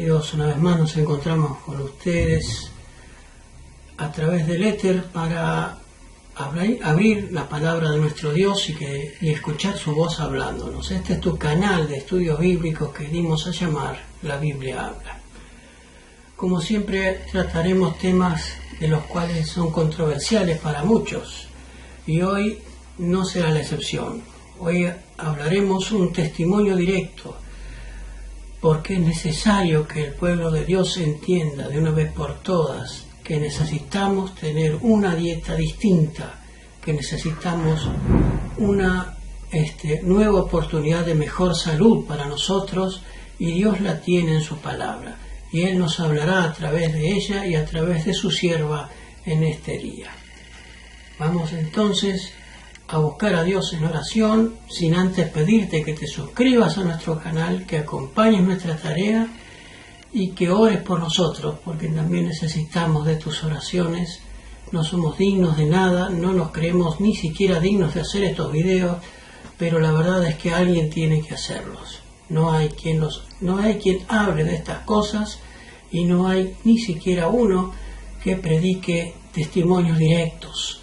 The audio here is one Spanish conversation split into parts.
queridos, una vez más nos encontramos con ustedes a través del éter para abrir la palabra de nuestro Dios y escuchar su voz hablándonos. Este es tu canal de estudios bíblicos que dimos a llamar La Biblia Habla. Como siempre trataremos temas de los cuales son controversiales para muchos y hoy no será la excepción. Hoy hablaremos un testimonio directo porque es necesario que el pueblo de Dios entienda de una vez por todas que necesitamos tener una dieta distinta, que necesitamos una nueva oportunidad de mejor salud para nosotros, y Dios la tiene en su palabra, y Él nos hablará a través de ella y a través de su sierva en este día. Vamos entonces a buscar a Dios en oración, sin antes pedirte que te suscribas a nuestro canal, que acompañes nuestra tarea y que ores por nosotros, porque también necesitamos de tus oraciones. No somos dignos de nada, no nos creemos ni siquiera dignos de hacer estos videos, pero la verdad es que alguien tiene que hacerlos. No hay quien hable de estas cosas y no hay ni siquiera uno que predique testimonios directos.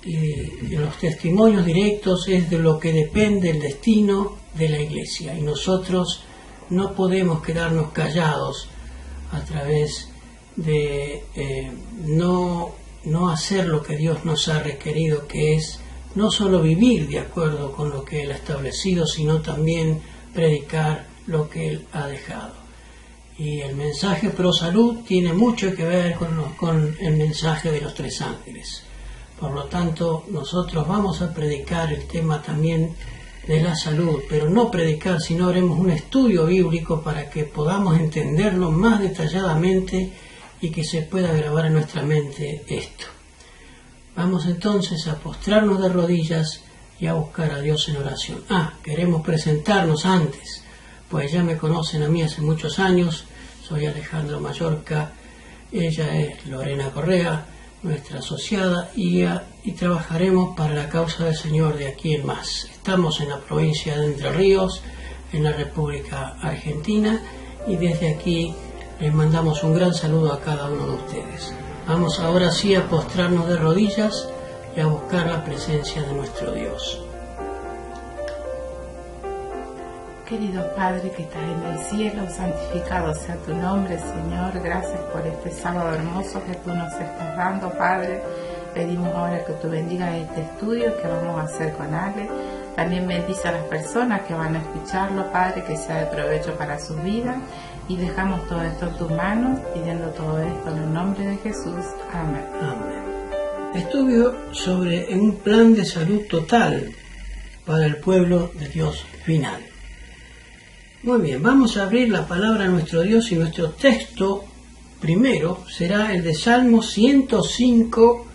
Y los testimonios directos es de lo que depende el destino de la iglesia, y nosotros no podemos quedarnos callados a través de no hacer lo que Dios nos ha requerido, que es no solo vivir de acuerdo con lo que Él ha establecido, sino también predicar lo que Él ha dejado. Y el mensaje pro salud tiene mucho que ver con el mensaje de los tres ángeles. Por lo tanto, nosotros vamos a predicar el tema también de la salud, pero no predicar, sino haremos un estudio bíblico para que podamos entenderlo más detalladamente y que se pueda grabar en nuestra mente esto. Vamos entonces a postrarnos de rodillas y a buscar a Dios en oración. Queremos presentarnos antes, pues ya me conocen a mí hace muchos años. Soy Alejandro Mallorca, ella es Lorena Correa, nuestra asociada, y trabajaremos para la causa del Señor de aquí en más. Estamos en la provincia de Entre Ríos, en la República Argentina, y desde aquí les mandamos un gran saludo a cada uno de ustedes. Vamos ahora sí a postrarnos de rodillas y a buscar la presencia de nuestro Dios. Querido Padre que estás en el cielo, santificado sea tu nombre, Señor. Gracias por este sábado hermoso que tú nos estás dando, Padre. Pedimos ahora que tú bendigas este estudio que vamos a hacer con Ale. También bendice a las personas que van a escucharlo, Padre, que sea de provecho para sus vidas. Y dejamos todo esto en tus manos, pidiendo todo esto en el nombre de Jesús. Amén. Amén. Estudio sobre un plan de salud total para el pueblo de Dios final. Muy bien, vamos a abrir la palabra de nuestro Dios, y nuestro texto primero será el de Salmo 105,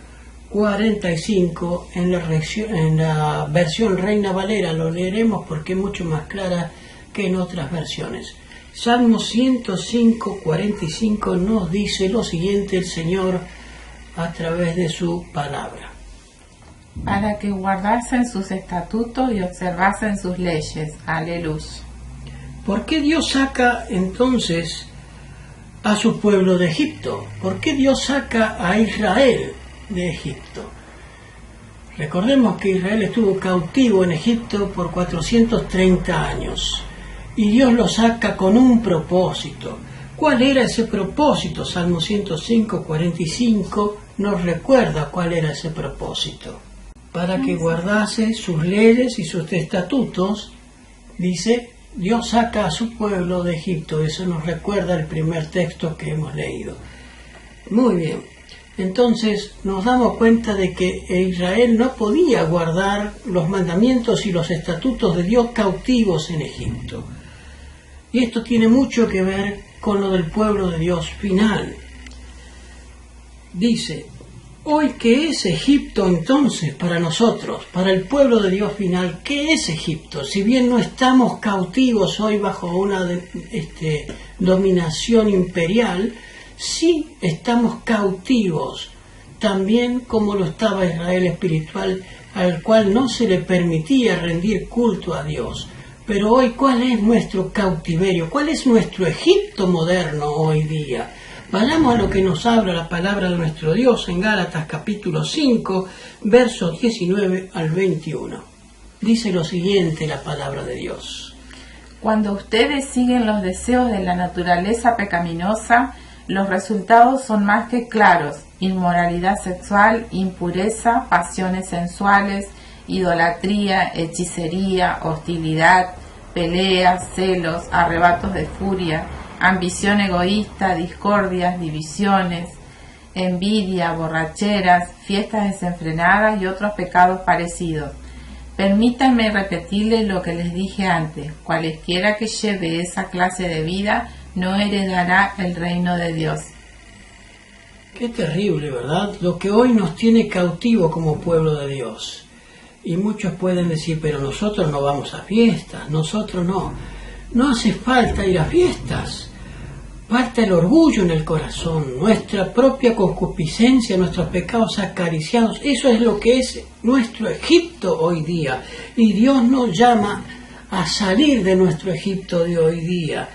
45 en la versión Reina Valera. Lo leeremos porque es mucho más clara que en otras versiones. Salmo 105, 45 nos dice lo siguiente el Señor a través de su palabra. Para que guardasen sus estatutos y observasen sus leyes. Aleluya. ¿Por qué Dios saca entonces a su pueblo de Egipto? ¿Por qué Dios saca a Israel de Egipto? Recordemos que Israel estuvo cautivo en Egipto por 430 años y Dios lo saca con un propósito. ¿Cuál era ese propósito? Salmo 105, 45 nos recuerda cuál era ese propósito. Para que guardase sus leyes y sus estatutos, dice, Dios saca a su pueblo de Egipto. Eso nos recuerda el primer texto que hemos leído. Muy bien. Entonces nos damos cuenta de que Israel no podía guardar los mandamientos y los estatutos de Dios cautivos en Egipto. Y esto tiene mucho que ver con lo del pueblo de Dios final. Dice, hoy, ¿qué es Egipto entonces para nosotros, para el pueblo de Dios final? ¿Qué es Egipto? Si bien no estamos cautivos hoy bajo una dominación imperial, sí estamos cautivos, también como lo estaba Israel espiritual, al cual no se le permitía rendir culto a Dios. Pero hoy, ¿cuál es nuestro cautiverio? ¿Cuál es nuestro Egipto moderno hoy día? Vayamos a lo que nos habla la palabra de nuestro Dios en Gálatas capítulo 5, versos 19 al 21. Dice lo siguiente la palabra de Dios. Cuando ustedes siguen los deseos de la naturaleza pecaminosa, los resultados son más que claros: inmoralidad sexual, impureza, pasiones sensuales, idolatría, hechicería, hostilidad, peleas, celos, arrebatos de furia, ambición egoísta, discordias, divisiones, envidia, borracheras, fiestas desenfrenadas y otros pecados parecidos. Permítanme repetirles lo que les dije antes: cualesquiera que lleve esa clase de vida no heredará el reino de Dios. Qué terrible, ¿verdad? Lo que hoy nos tiene cautivo como pueblo de Dios. Y muchos pueden decir, pero nosotros no vamos a fiestas, nosotros no. No hace falta ir a fiestas. Falta el orgullo en el corazón, nuestra propia concupiscencia, nuestros pecados acariciados. Eso es lo que es nuestro Egipto hoy día. Y Dios nos llama a salir de nuestro Egipto de hoy día.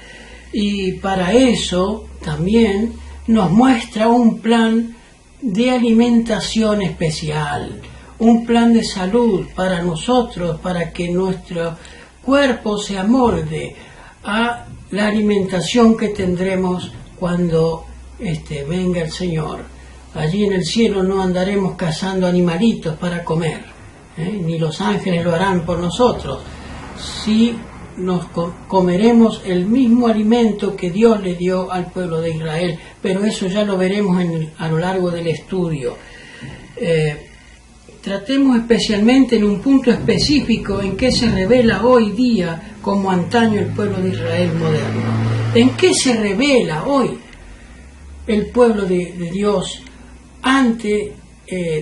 Y para eso también nos muestra un plan de alimentación especial, un plan de salud para nosotros, para que nuestro cuerpo se amolde a la alimentación que tendremos cuando venga el Señor. Allí en el cielo no andaremos cazando animalitos para comer, ni los ángeles lo harán por nosotros. Sí nos comeremos el mismo alimento que Dios le dio al pueblo de Israel, pero eso ya lo veremos a lo largo del estudio. Tratemos especialmente en un punto específico en que se revela hoy día como antaño el pueblo de Israel moderno. ¿En qué se revela hoy el pueblo de Dios ante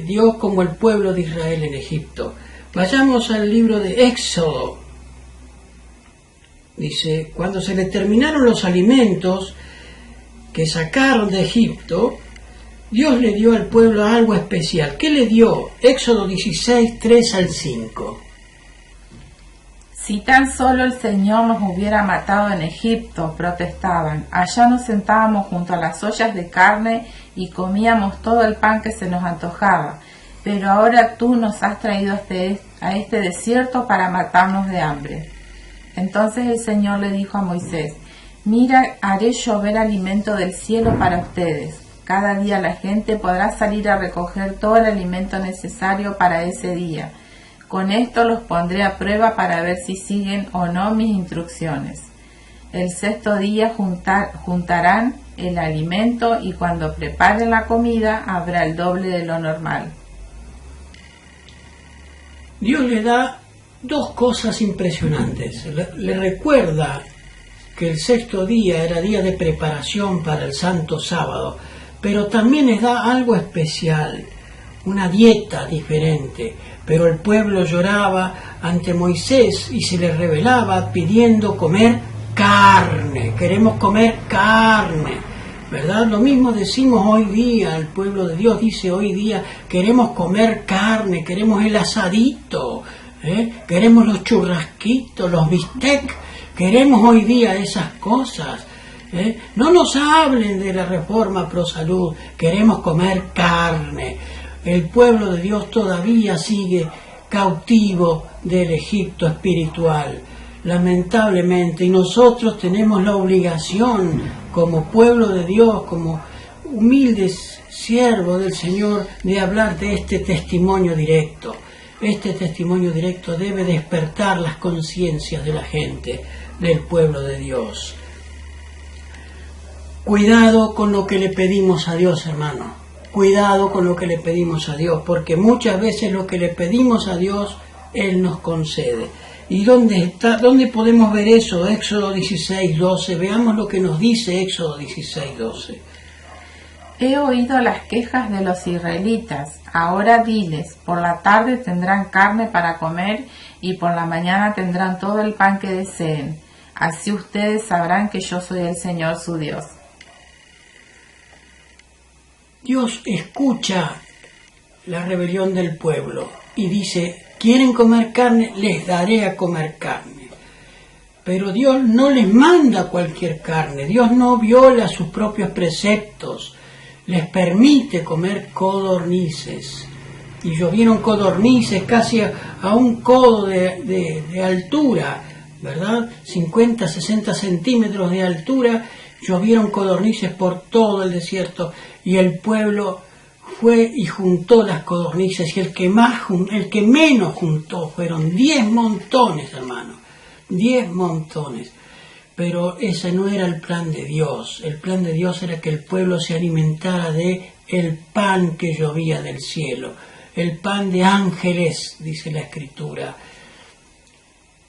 Dios como el pueblo de Israel en Egipto? Vayamos al libro de Éxodo. Dice, cuando se le terminaron los alimentos que sacaron de Egipto, Dios le dio al pueblo algo especial. ¿Qué le dio? Éxodo 16, 3 al 5. Si tan solo el Señor nos hubiera matado en Egipto, protestaban. Allá nos sentábamos junto a las ollas de carne y comíamos todo el pan que se nos antojaba. Pero ahora tú nos has traído a este desierto para matarnos de hambre. Entonces el Señor le dijo a Moisés: mira, haré llover alimento del cielo para ustedes. Cada día la gente podrá salir a recoger todo el alimento necesario para ese día. Con esto los pondré a prueba para ver si siguen o no mis instrucciones. El sexto día juntarán el alimento y cuando preparen la comida habrá el doble de lo normal. Dios le da dos cosas impresionantes. Le recuerda que el sexto día era día de preparación para el Santo Sábado, pero también les da algo especial, una dieta diferente. Pero el pueblo lloraba ante Moisés y se le revelaba pidiendo comer carne. Queremos comer carne, ¿verdad? Lo mismo decimos hoy día, el pueblo de Dios dice hoy día, queremos comer carne, queremos el asadito, queremos los churrasquitos, los bistec, queremos hoy día esas cosas. No nos hablen de la reforma pro salud, queremos comer carne. El pueblo de Dios todavía sigue cautivo del Egipto espiritual, lamentablemente, y nosotros tenemos la obligación como pueblo de Dios, como humildes siervos del Señor, de hablar de este testimonio directo. Este testimonio directo debe despertar las conciencias de la gente, del pueblo de Dios. Cuidado con lo que le pedimos a Dios, hermano. Cuidado con lo que le pedimos a Dios, porque muchas veces lo que le pedimos a Dios, Él nos concede. ¿Y dónde podemos ver eso? Éxodo 16, 12. Veamos lo que nos dice Éxodo 16, 12. He oído las quejas de los israelitas. Ahora diles, por la tarde tendrán carne para comer y por la mañana tendrán todo el pan que deseen. Así ustedes sabrán que yo soy el Señor su Dios. Dios escucha la rebelión del pueblo y dice, ¿quieren comer carne? Les daré a comer carne. Pero Dios no les manda cualquier carne, Dios no viola sus propios preceptos, les permite comer codornices. Y llovieron codornices casi a un codo de altura, ¿verdad? 50, 60 centímetros de altura, llovieron codornices por todo el desierto, y el pueblo fue y juntó las codornices, y el que menos juntó fueron 10 montones, hermano, 10 montones. Pero ese no era el plan de Dios. El plan de Dios era que el pueblo se alimentara de el pan que llovía del cielo, el pan de ángeles, dice la Escritura.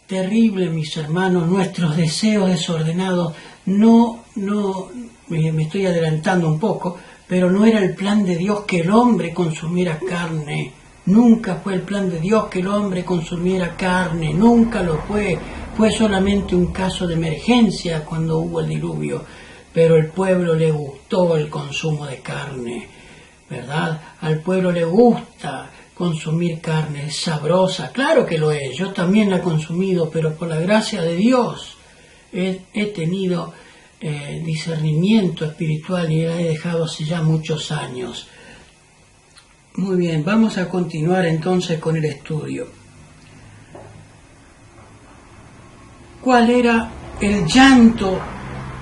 Terrible, mis hermanos, nuestros deseos desordenados. Me estoy adelantando un poco, pero no era el plan de Dios que el hombre consumiera carne. Nunca fue el plan de Dios que el hombre consumiera carne, nunca lo fue. Fue solamente un caso de emergencia cuando hubo el diluvio, pero al pueblo le gustó el consumo de carne, ¿verdad? Al pueblo le gusta consumir carne, es sabrosa, claro que lo es, yo también la he consumido, pero por la gracia de Dios he tenido discernimiento espiritual y la he dejado hace ya muchos años. Muy bien, vamos a continuar entonces con el estudio. ¿Cuál era el llanto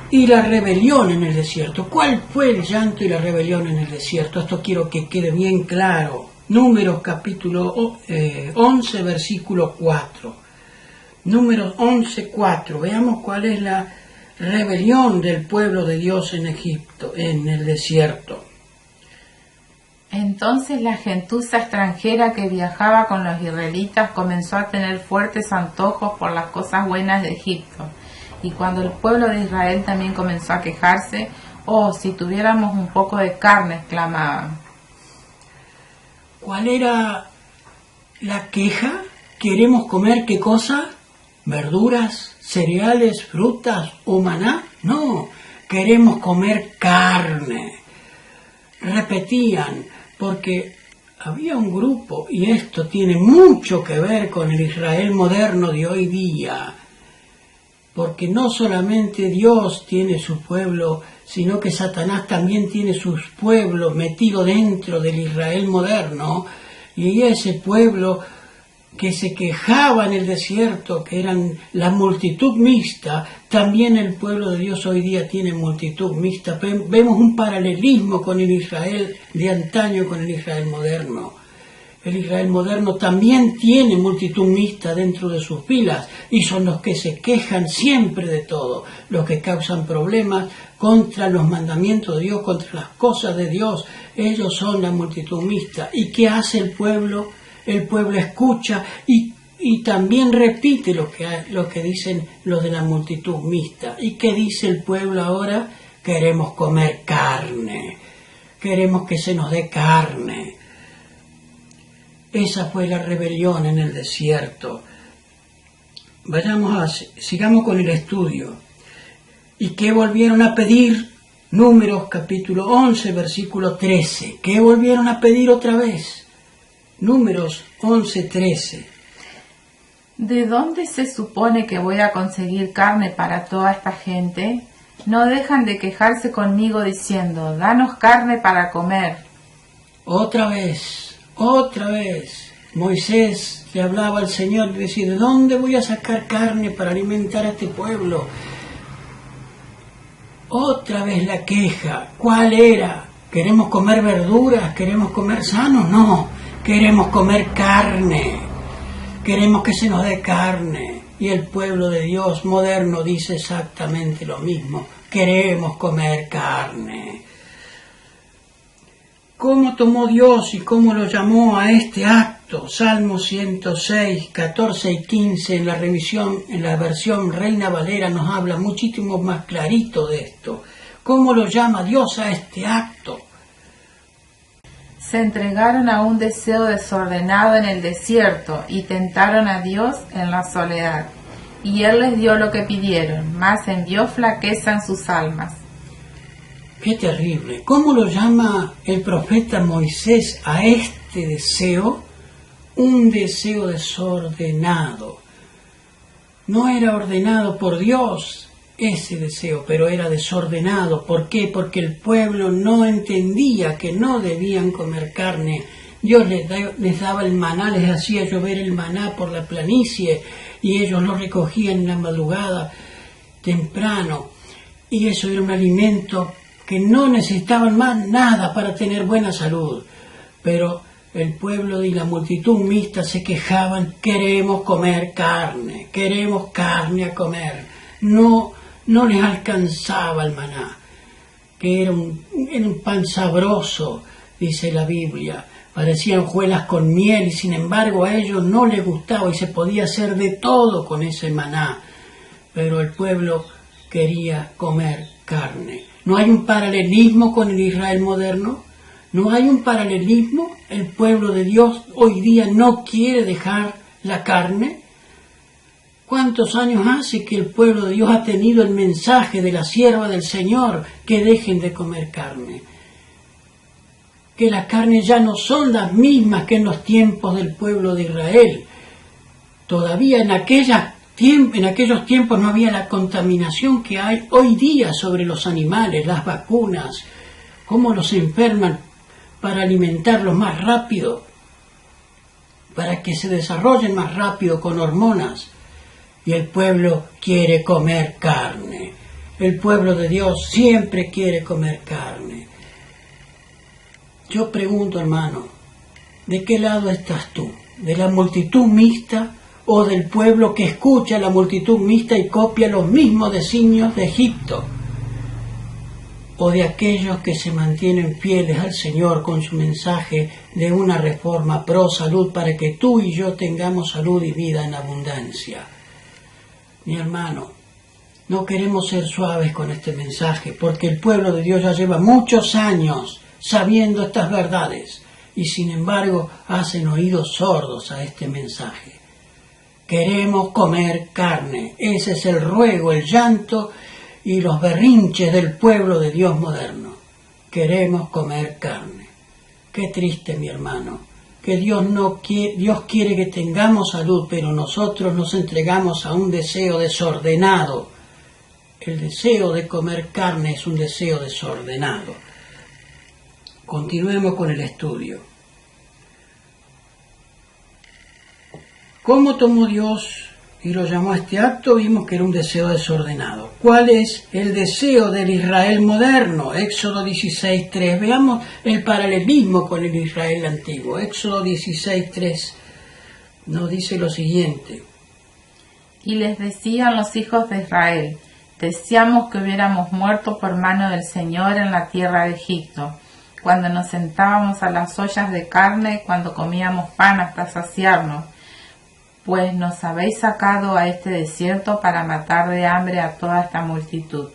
y la rebelión en el desierto? ¿Cuál fue el llanto y la rebelión en el desierto? Esto quiero que quede bien claro. Números capítulo 11, versículo 4. Números 11, 4. Veamos cuál es la rebelión del pueblo de Dios en Egipto, en el desierto. Entonces la gentuza extranjera que viajaba con los israelitas comenzó a tener fuertes antojos por las cosas buenas de Egipto. Y cuando el pueblo de Israel también comenzó a quejarse, «Oh, si tuviéramos un poco de carne», exclamaban. ¿Cuál era la queja? ¿Queremos comer qué cosa? ¿Verduras, cereales, frutas o maná? No, queremos comer carne. Repetían, porque había un grupo, y esto tiene mucho que ver con el Israel moderno de hoy día, porque no solamente Dios tiene su pueblo, sino que Satanás también tiene sus pueblos metidos dentro del Israel moderno, y ese pueblo que se quejaba en el desierto, que eran la multitud mixta, también el pueblo de Dios hoy día tiene multitud mixta. Vemos un paralelismo con el Israel de antaño, con el Israel moderno. El Israel moderno también tiene multitud mixta dentro de sus filas, y son los que se quejan siempre de todo, los que causan problemas contra los mandamientos de Dios, contra las cosas de Dios. Ellos son la multitud mixta. ¿Y qué hace el pueblo? El pueblo escucha y también repite lo que dicen los de la multitud mixta. ¿Y qué dice el pueblo ahora? Queremos comer carne, queremos que se nos dé carne. Esa fue la rebelión en el desierto. Sigamos con el estudio. ¿Y qué volvieron a pedir? Números capítulo 11, versículo 13. ¿Qué volvieron a pedir otra vez? Números 11, 13. ¿De dónde se supone que voy a conseguir carne para toda esta gente? No dejan de quejarse conmigo diciendo, danos carne para comer. Otra vez. Moisés le hablaba al Señor y decía, ¿de dónde voy a sacar carne para alimentar a este pueblo? Otra vez la queja. ¿Cuál era? ¿Queremos comer verduras? ¿Queremos comer sano? No. Queremos comer carne, queremos que se nos dé carne. Y el pueblo de Dios moderno dice exactamente lo mismo, queremos comer carne. ¿Cómo tomó Dios y cómo lo llamó a este acto? Salmo 106, 14 y 15 en la versión Reina Valera nos habla muchísimo más clarito de esto. ¿Cómo lo llama Dios a este acto? Se entregaron a un deseo desordenado en el desierto y tentaron a Dios en la soledad. Y Él les dio lo que pidieron, mas envió flaqueza en sus almas. ¡Qué terrible! ¿Cómo lo llama el profeta Moisés a este deseo? Un deseo desordenado. No era ordenado por Dios ese deseo, pero era desordenado. ¿Por qué? Porque el pueblo no entendía que no debían comer carne. Dios les daba el maná, les hacía llover el maná por la planicie y ellos lo recogían en la madrugada temprano. Y eso era un alimento que no necesitaban más nada para tener buena salud. Pero el pueblo y la multitud mixta se quejaban: queremos comer carne, queremos carne a comer. No les alcanzaba el maná, que era un pan sabroso, dice la Biblia. Parecían hojuelas con miel y sin embargo a ellos no les gustaba y se podía hacer de todo con ese maná. Pero el pueblo quería comer carne. ¿No hay un paralelismo con el Israel moderno? ¿No hay un paralelismo? El pueblo de Dios hoy día no quiere dejar la carne. ¿Cuántos años hace que el pueblo de Dios ha tenido el mensaje de la sierva del Señor que dejen de comer carne? Que las carnes ya no son las mismas que en los tiempos del pueblo de Israel. Todavía en aquellos tiempos no había la contaminación que hay hoy día sobre los animales, las vacunas, cómo los enferman para alimentarlos más rápido, para que se desarrollen más rápido con hormonas. Y el pueblo quiere comer carne. El pueblo de Dios siempre quiere comer carne. Yo pregunto, hermano, ¿de qué lado estás tú? ¿De la multitud mixta o del pueblo que escucha a la multitud mixta y copia los mismos designios de Egipto? ¿O de aquellos que se mantienen fieles al Señor con su mensaje de una reforma pro salud para que tú y yo tengamos salud y vida en abundancia? Mi hermano, no queremos ser suaves con este mensaje porque el pueblo de Dios ya lleva muchos años sabiendo estas verdades y sin embargo hacen oídos sordos a este mensaje. Queremos comer carne. Ese es el ruego, el llanto y los berrinches del pueblo de Dios moderno. Queremos comer carne. Qué triste, mi hermano, que Dios quiere que tengamos salud, pero nosotros nos entregamos a un deseo desordenado. El deseo de comer carne es un deseo desordenado. Continuemos con el estudio. ¿Cómo tomó Dios y lo llamó a este acto? Vimos que era un deseo desordenado. ¿Cuál es el deseo del Israel moderno? Éxodo 16:3. Veamos el paralelismo con el Israel antiguo. Éxodo 16:3 nos dice lo siguiente. Y les decían los hijos de Israel: deseamos que hubiéramos muerto por mano del Señor en la tierra de Egipto, cuando nos sentábamos a las ollas de carne, cuando comíamos pan hasta saciarnos, pues nos habéis sacado a este desierto para matar de hambre a toda esta multitud.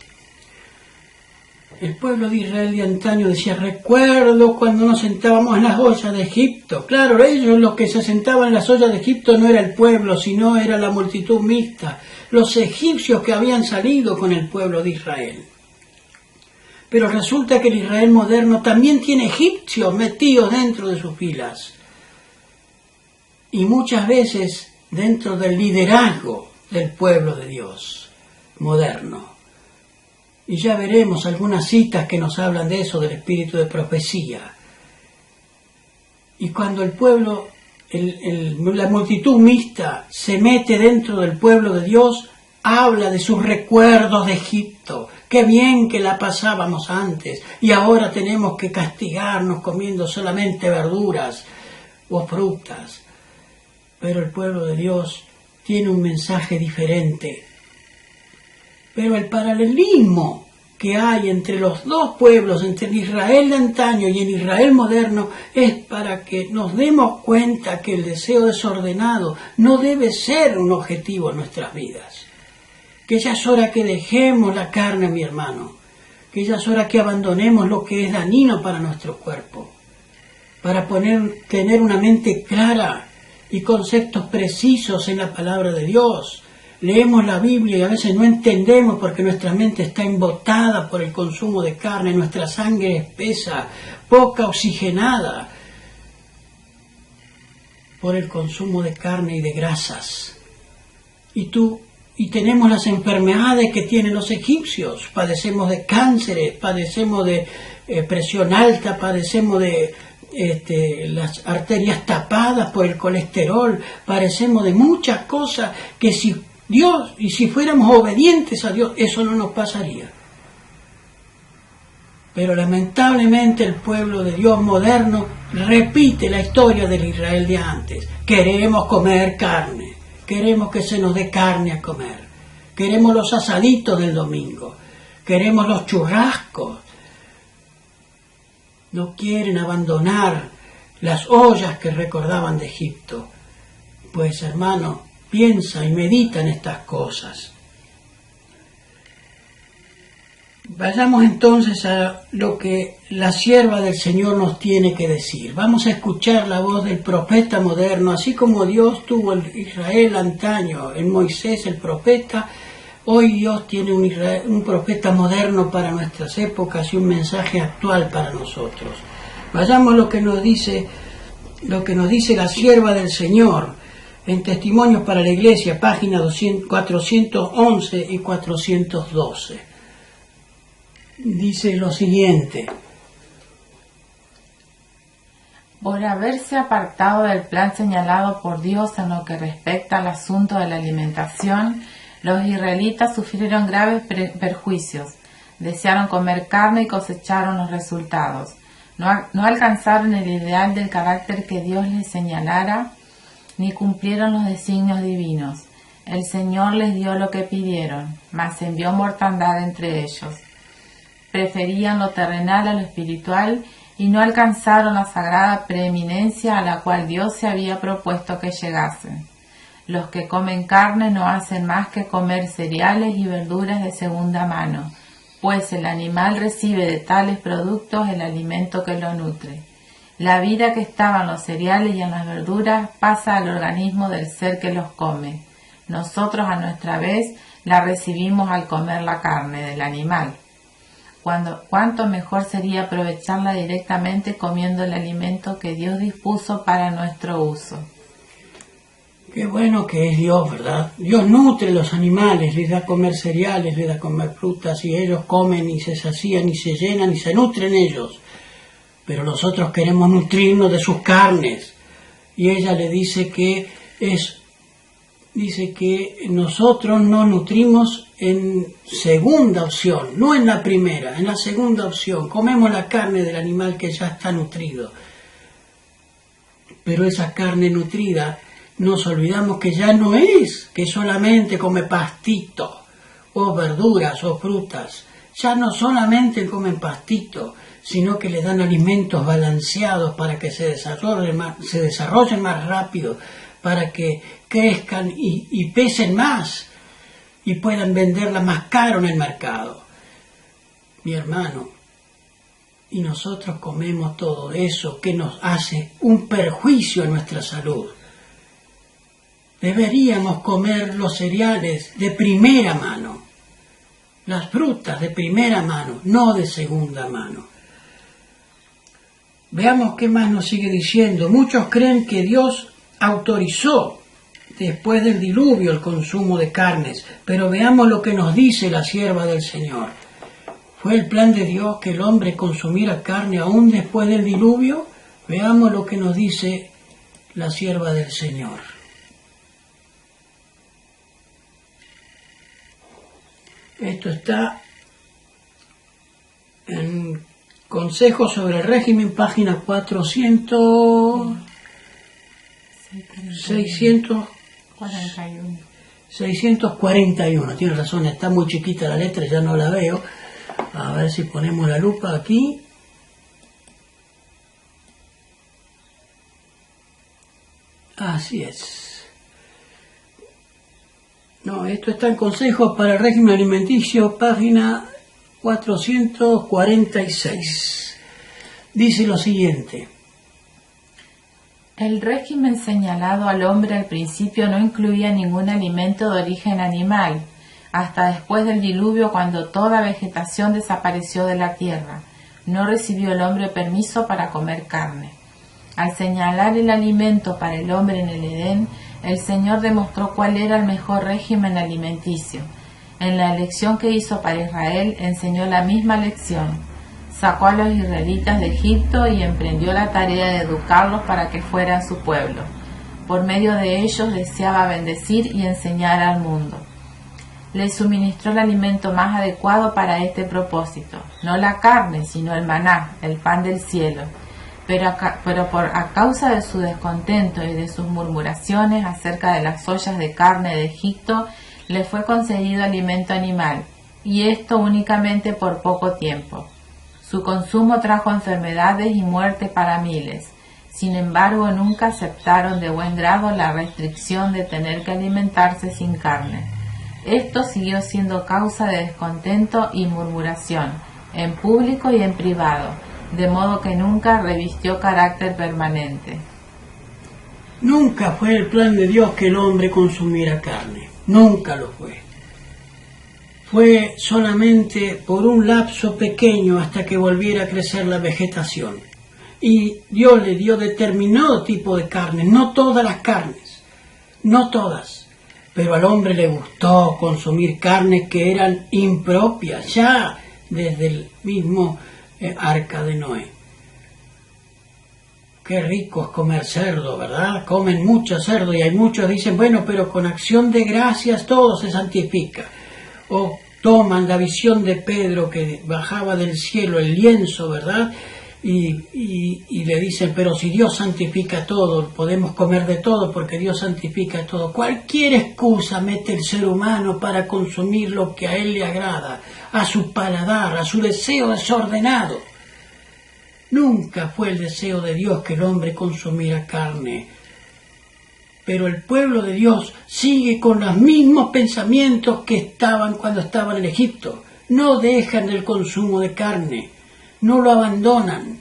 El pueblo de Israel de antaño decía: recuerdo cuando nos sentábamos en las ollas de Egipto. Claro, ellos, los que se sentaban en las ollas de Egipto, no era el pueblo, sino era la multitud mixta, los egipcios que habían salido con el pueblo de Israel. Pero resulta que el Israel moderno también tiene egipcios metidos dentro de sus filas. Y muchas veces dentro del liderazgo del pueblo de Dios moderno. Y ya veremos algunas citas que nos hablan de eso, del espíritu de profecía. Y cuando el pueblo, la multitud mixta se mete dentro del pueblo de Dios, habla de sus recuerdos de Egipto. Qué bien que la pasábamos antes y ahora tenemos que castigarnos comiendo solamente verduras o frutas. Pero el pueblo de Dios tiene un mensaje diferente. Pero el paralelismo que hay entre los dos pueblos, entre el Israel de antaño y el Israel moderno, es para que nos demos cuenta que el deseo desordenado no debe ser un objetivo en nuestras vidas. Que ya es hora que dejemos la carne, mi hermano. Que ya es hora que abandonemos lo que es dañino para nuestro cuerpo. Para tener una mente clara y conceptos precisos en la palabra de Dios. Leemos la Biblia y a veces no entendemos porque nuestra mente está embotada por el consumo de carne, nuestra sangre es espesa, poca oxigenada por el consumo de carne y de grasas. Y tú y tenemos las enfermedades que tienen los egipcios. Padecemos de cánceres, padecemos de presión alta, padecemos de las arterias tapadas por el colesterol, padecemos de muchas cosas que si Dios, y si fuéramos obedientes a Dios, eso no nos pasaría. Pero lamentablemente el pueblo de Dios moderno repite la historia del Israel de antes. Queremos comer carne, queremos que se nos dé carne a comer, queremos los asaditos del domingo, queremos los churrascos. No quieren abandonar las ollas que recordaban de Egipto. Pues hermano, piensa y medita en estas cosas. Vayamos entonces a lo que la sierva del Señor nos tiene que decir. Vamos a escuchar la voz del profeta moderno, así como Dios tuvo en Israel antaño, en Moisés el profeta. Hoy Dios tiene un profeta moderno para nuestras épocas y un mensaje actual para nosotros. Vayamos a lo que nos dice la sierva del Señor en Testimonios para la Iglesia, página 411 y 412. Dice lo siguiente: por haberse apartado del plan señalado por Dios en lo que respecta al asunto de la alimentación, los israelitas sufrieron graves perjuicios. Desearon comer carne y cosecharon los resultados. No alcanzaron el ideal del carácter que Dios les señalara, ni cumplieron los designios divinos. El Señor les dio lo que pidieron, mas envió mortandad entre ellos. Preferían lo terrenal a lo espiritual y no alcanzaron la sagrada preeminencia a la cual Dios se había propuesto que llegasen. Los que comen carne no hacen más que comer cereales y verduras de segunda mano, pues el animal recibe de tales productos el alimento que lo nutre. La vida que estaba en los cereales y en las verduras pasa al organismo del ser que los come. Nosotros a nuestra vez la recibimos al comer la carne del animal. Cuánto mejor sería aprovecharla directamente comiendo el alimento que Dios dispuso para nuestro uso. Qué bueno que es Dios, ¿verdad? Dios nutre los animales, les da a comer cereales, les da a comer frutas, y ellos comen y se sacían y se llenan y se nutren ellos. Pero nosotros queremos nutrirnos de sus carnes. Y ella le dice que nosotros nos nutrimos en segunda opción, no en la primera, en la segunda opción. Comemos la carne del animal que ya está nutrido. Pero esa carne nutrida, nos olvidamos que ya no es que solamente come pastito o verduras o frutas. Ya no solamente comen pastito, sino que le dan alimentos balanceados para que se desarrollen más rápido, para que crezcan y pesen más y puedan venderla más caro en el mercado. Mi hermano, y nosotros comemos todo eso que nos hace un perjuicio a nuestra salud. Deberíamos comer los cereales de primera mano, las frutas de primera mano, no de segunda mano. Veamos qué más nos sigue diciendo. Muchos creen que Dios autorizó después del diluvio el consumo de carnes, pero veamos lo que nos dice la sierva del Señor. ¿Fue el plan de Dios que el hombre consumiera carne aún después del diluvio? Veamos lo que nos dice la sierva del Señor. Esto está en Consejos sobre el Régimen, página 641. Tiene razón, está muy chiquita la letra, ya no la veo. A ver si ponemos la lupa aquí. Así es. No, esto está en Consejos para el Régimen Alimenticio, página 446. Dice lo siguiente: el régimen señalado al hombre al principio no incluía ningún alimento de origen animal, hasta después del diluvio, cuando toda vegetación desapareció de la tierra. No recibió el hombre permiso para comer carne. Al señalar el alimento para el hombre en el Edén, el Señor demostró cuál era el mejor régimen alimenticio. En la elección que hizo para Israel enseñó la misma lección. Sacó a los israelitas de Egipto y emprendió la tarea de educarlos para que fueran su pueblo. Por medio de ellos deseaba bendecir y enseñar al mundo. Les suministró el alimento más adecuado para este propósito, no la carne, sino el maná, el pan del cielo. Pero a causa de su descontento y de sus murmuraciones acerca de las ollas de carne de Egipto, le fue concedido alimento animal, y esto únicamente por poco tiempo. Su consumo trajo enfermedades y muerte para miles. Sin embargo, nunca aceptaron de buen grado la restricción de tener que alimentarse sin carne. Esto siguió siendo causa de descontento y murmuración, en público y en privado, de modo que nunca revistió carácter permanente. Nunca fue el plan de Dios que el hombre consumiera carne, nunca lo fue. Fue solamente por un lapso pequeño hasta que volviera a crecer la vegetación. Y Dios le dio determinado tipo de carne, no todas las carnes, no todas. Pero al hombre le gustó consumir carnes que eran impropias, ya desde el mismo arca de Noé. Qué rico es comer cerdo, ¿verdad? Comen mucho cerdo y hay muchos dicen, bueno, pero con acción de gracias todo se santifica. O toman la visión de Pedro que bajaba del cielo el lienzo, ¿verdad? Y le dicen, pero si Dios santifica todo, podemos comer de todo porque Dios santifica todo. Cualquier excusa mete el ser humano para consumir lo que a él le agrada, a su paladar, a su deseo desordenado. Nunca fue el deseo de Dios que el hombre consumiera carne. Pero el pueblo de Dios sigue con los mismos pensamientos que estaban cuando estaban en Egipto. No dejan el consumo de carne. No lo abandonan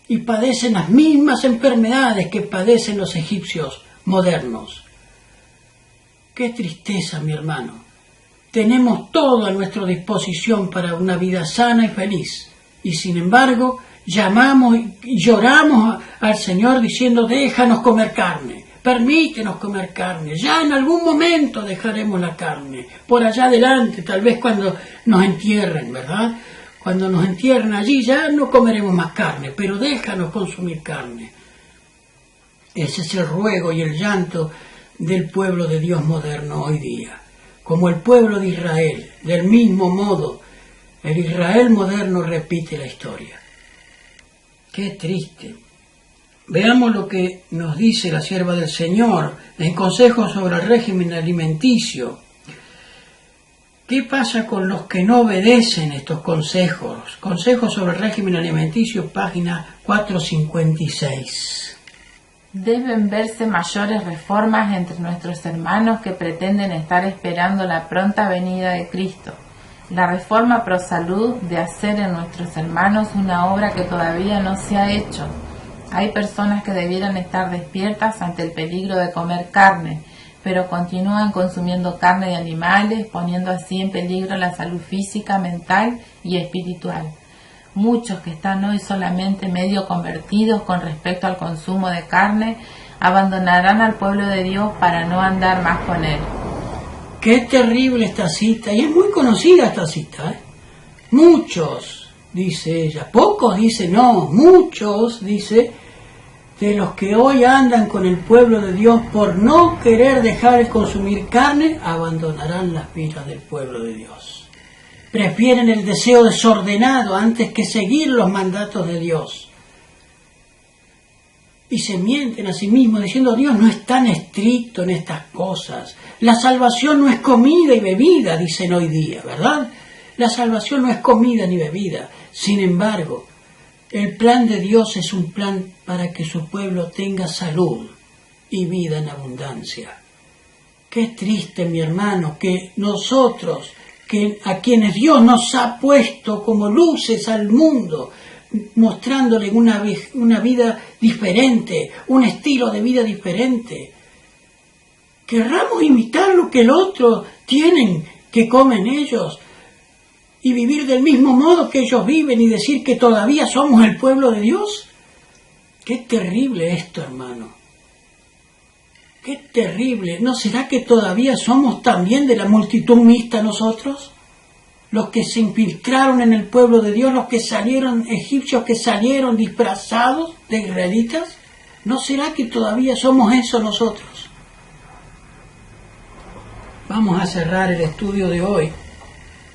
y padecen las mismas enfermedades que padecen los egipcios modernos. Qué tristeza, mi hermano. Tenemos todo a nuestra disposición para una vida sana y feliz, y sin embargo llamamos y lloramos al Señor diciendo, déjanos comer carne, permítenos comer carne, ya en algún momento dejaremos la carne, por allá adelante, tal vez cuando nos entierren, ¿verdad? Cuando nos entierren allí ya no comeremos más carne, pero déjanos consumir carne. Ese es el ruego y el llanto del pueblo de Dios moderno hoy día. Como el pueblo de Israel, del mismo modo, el Israel moderno repite la historia. Qué triste. Veamos lo que nos dice la sierva del Señor en consejos sobre el régimen alimenticio. ¿Qué pasa con los que no obedecen estos consejos? Consejos sobre el régimen alimenticio, página 456. Deben verse mayores reformas entre nuestros hermanos que pretenden estar esperando la pronta venida de Cristo. La reforma pro salud de hacer en nuestros hermanos una obra que todavía no se ha hecho. Hay personas que debieran estar despiertas ante el peligro de comer carne, pero continúan consumiendo carne de animales, poniendo así en peligro la salud física, mental y espiritual. Muchos que están hoy solamente medio convertidos con respecto al consumo de carne, abandonarán al pueblo de Dios para no andar más con él. Qué terrible esta cita, y es muy conocida esta cita, ¿eh? Muchos, dice ella, pocos, dice no, muchos, dice, de los que hoy andan con el pueblo de Dios por no querer dejar de consumir carne, abandonarán las filas del pueblo de Dios. Prefieren el deseo desordenado antes que seguir los mandatos de Dios. Y se mienten a sí mismos diciendo, Dios no es tan estricto en estas cosas. La salvación no es comida y bebida, dicen hoy día, ¿verdad? La salvación no es comida ni bebida. Sin embargo, el plan de Dios es un plan para que su pueblo tenga salud y vida en abundancia. Qué triste, mi hermano, que nosotros, a quienes Dios nos ha puesto como luces al mundo, mostrándole una vida diferente, un estilo de vida diferente, querramos imitar lo que el otro tienen, que comen ellos, y vivir del mismo modo que ellos viven y decir que todavía somos el pueblo de Dios. Qué terrible esto, hermano. ¡Qué terrible! ¿No será que todavía somos también de la multitud mixta nosotros? Los que se infiltraron en el pueblo de Dios, los que salieron, egipcios que salieron disfrazados de israelitas. ¿No será que todavía somos eso nosotros? Vamos a cerrar el estudio de hoy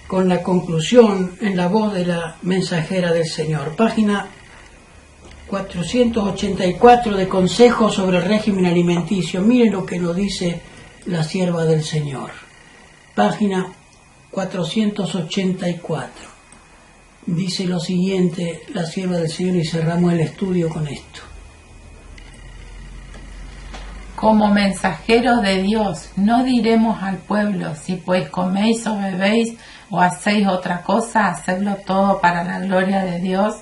con la conclusión en la voz de la mensajera del Señor. Página 484 de Consejos sobre el régimen alimenticio. Miren lo que nos dice la sierva del Señor. Página 484. Dice lo siguiente la sierva del Señor y cerramos el estudio con esto. Como mensajeros de Dios, no diremos al pueblo, si pues coméis o bebéis o hacéis otra cosa, hacedlo todo para la gloria de Dios.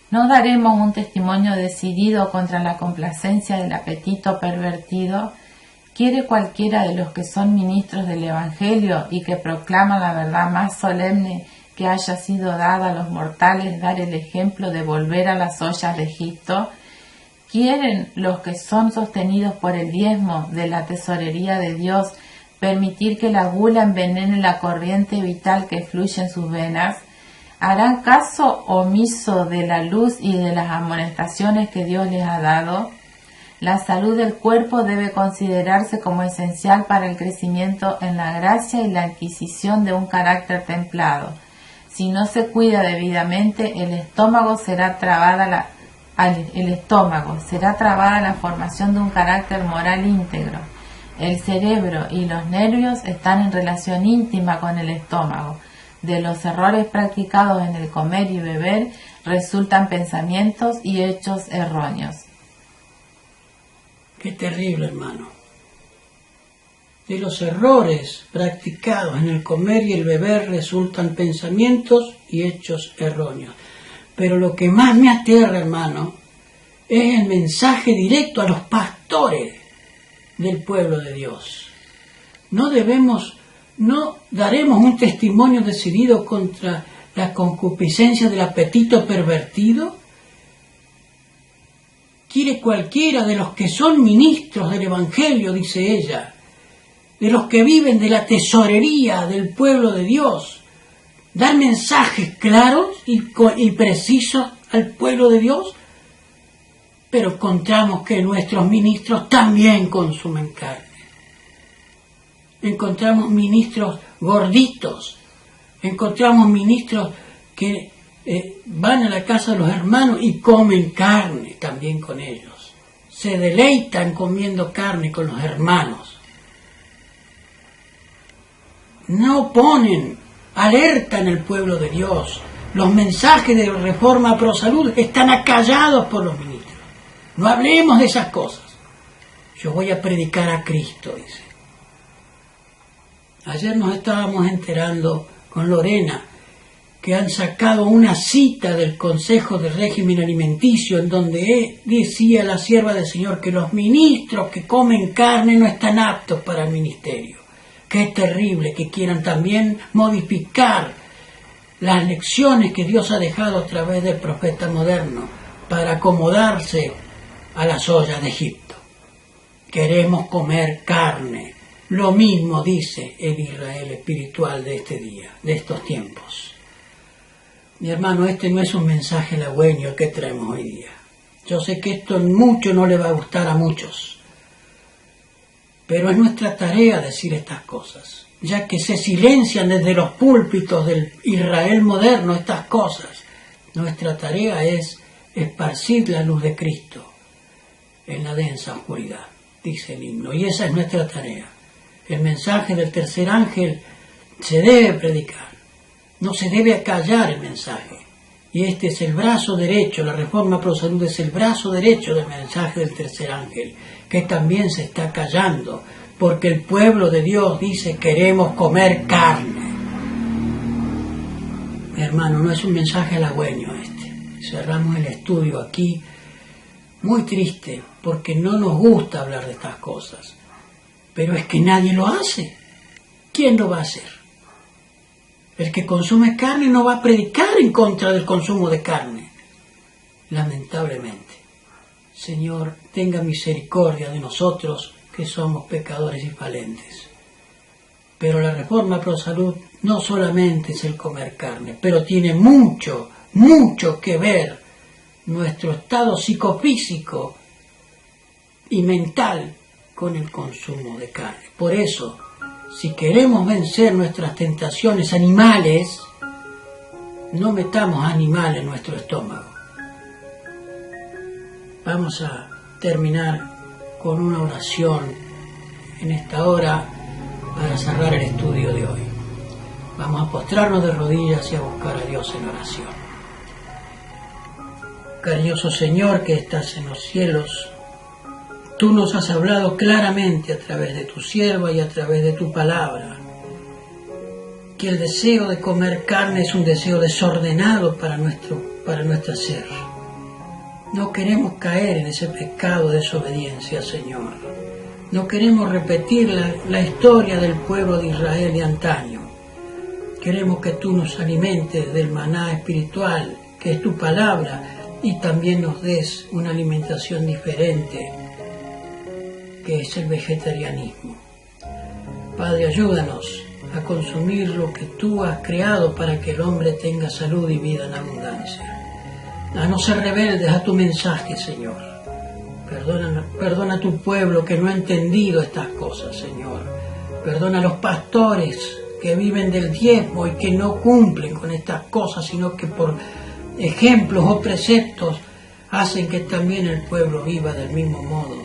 No daremos un testimonio decidido contra la complacencia del apetito pervertido. ¿Quiere cualquiera de los que son ministros del Evangelio y que proclaman la verdad más solemne que haya sido dada a los mortales dar el ejemplo de volver a las ollas de Egipto? ¿Quieren los que son sostenidos por el diezmo de la tesorería de Dios permitir que la gula envenene la corriente vital que fluye en sus venas? ¿Harán caso omiso de la luz y de las amonestaciones que Dios les ha dado? La salud del cuerpo debe considerarse como esencial para el crecimiento en la gracia y la adquisición de un carácter templado. Si no se cuida debidamente, el estómago será trabada la formación de un carácter moral íntegro. El cerebro y los nervios están en relación íntima con el estómago. De los errores practicados en el comer y beber resultan pensamientos y hechos erróneos. Qué terrible, hermano. De los errores practicados en el comer y el beber resultan pensamientos y hechos erróneos. Pero lo que más me aterra, hermano, es el mensaje directo a los pastores del pueblo de Dios. No daremos un testimonio decidido contra la concupiscencia del apetito pervertido. Quiere cualquiera de los que son ministros del Evangelio, dice ella, de los que viven de la tesorería del pueblo de Dios, dar mensajes claros y precisos al pueblo de Dios, pero encontramos que nuestros ministros también consumen carne. Encontramos ministros gorditos, encontramos ministros que van a la casa de los hermanos y comen carne también con ellos. Se deleitan comiendo carne con los hermanos. No ponen alerta en el pueblo de Dios. Los mensajes de reforma pro salud están acallados por los ministros. No hablemos de esas cosas. Yo voy a predicar a Cristo, dice. Ayer nos estábamos enterando con Lorena que han sacado una cita del Consejo del Régimen Alimenticio en donde decía la sierva del Señor que los ministros que comen carne no están aptos para el ministerio. Qué terrible que quieran también modificar las lecciones que Dios ha dejado a través del profeta moderno para acomodarse a las ollas de Egipto. Queremos comer carne. Lo mismo dice el Israel espiritual de este día, de estos tiempos. Mi hermano, este no es un mensaje halagüeño el que traemos hoy día. Yo sé que esto mucho no le va a gustar a muchos, pero es nuestra tarea decir estas cosas, ya que se silencian desde los púlpitos del Israel moderno estas cosas. Nuestra tarea es esparcir la luz de Cristo en la densa oscuridad, dice el himno, y esa es nuestra tarea. El mensaje del tercer ángel se debe predicar, no se debe acallar el mensaje. Y este es el brazo derecho, la reforma pro salud es el brazo derecho del mensaje del tercer ángel, que también se está callando, porque el pueblo de Dios dice queremos comer carne. Mi hermano, no es un mensaje halagüeño este. Cerramos el estudio aquí, muy triste, porque no nos gusta hablar de estas cosas. Pero es que nadie lo hace. ¿Quién lo va a hacer? El que consume carne no va a predicar en contra del consumo de carne. Lamentablemente. Señor, tenga misericordia de nosotros que somos pecadores y falentes. Pero la reforma pro salud no solamente es el comer carne, pero tiene mucho que ver nuestro estado psicofísico y mental con el consumo de carne. Por eso, si queremos vencer nuestras tentaciones animales, no metamos animal en nuestro estómago. Vamos a terminar con una oración en esta hora para cerrar el estudio de hoy. Vamos a postrarnos de rodillas y a buscar a Dios en oración. Cariñoso Señor que estás en los cielos, tú nos has hablado claramente a través de tu sierva y a través de tu palabra, que el deseo de comer carne es un deseo desordenado para nuestro ser. No queremos caer en ese pecado de desobediencia, Señor. No queremos repetir la historia del pueblo de Israel de antaño. Queremos que tú nos alimentes del maná espiritual, que es tu palabra, y también nos des una alimentación diferente, que es el vegetarianismo. Padre, ayúdanos a consumir lo que tú has creado para que el hombre tenga salud y vida en abundancia. A no ser rebeldes a tu mensaje, Señor. Perdona a tu pueblo que no ha entendido estas cosas, Señor. Perdona a los pastores que viven del diezmo y que no cumplen con estas cosas, sino que por ejemplos o preceptos hacen que también el pueblo viva del mismo modo,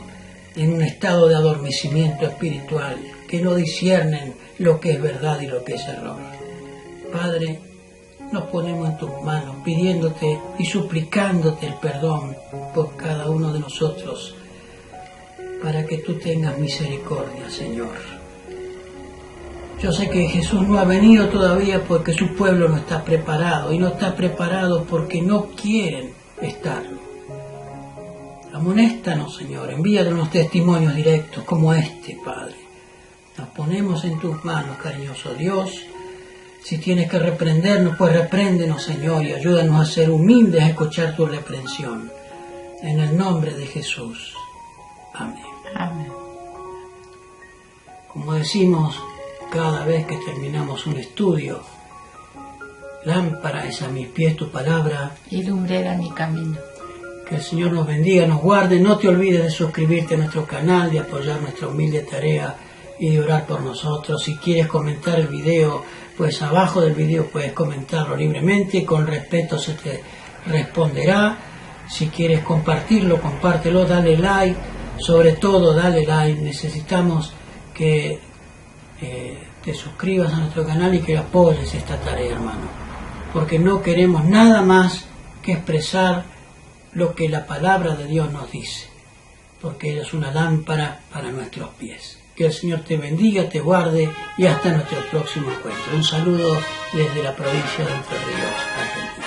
en un estado de adormecimiento espiritual, que no disciernen lo que es verdad y lo que es error. Padre, nos ponemos en tus manos, pidiéndote y suplicándote el perdón por cada uno de nosotros, para que tú tengas misericordia, Señor. Yo sé que Jesús no ha venido todavía porque su pueblo no está preparado, y no está preparado porque no quieren estarlo. Amonéstanos, Señor, envíanos unos testimonios directos como este, Padre. Nos ponemos en tus manos, cariñoso Dios. Si tienes que reprendernos, pues repréndenos, Señor, y ayúdanos a ser humildes a escuchar tu reprensión. En el nombre de Jesús. Amén. Amén. Como decimos cada vez que terminamos un estudio, lámpara es a mis pies tu palabra Y lumbrera mi camino. Que el Señor nos bendiga, nos guarde. No te olvides de suscribirte a nuestro canal, de apoyar nuestra humilde tarea y de orar por nosotros. Si quieres comentar el video, pues abajo del video puedes comentarlo libremente, con respeto se te responderá. Si quieres compartirlo, compártelo, dale like, sobre todo dale like. Necesitamos que te suscribas a nuestro canal y que apoyes esta tarea, hermano, porque no queremos nada más que expresar lo que la palabra de Dios nos dice, porque ella es una lámpara para nuestros pies. Que el Señor te bendiga, te guarde y hasta nuestro próximo encuentro. Un saludo desde la provincia de Entre Ríos, Argentina.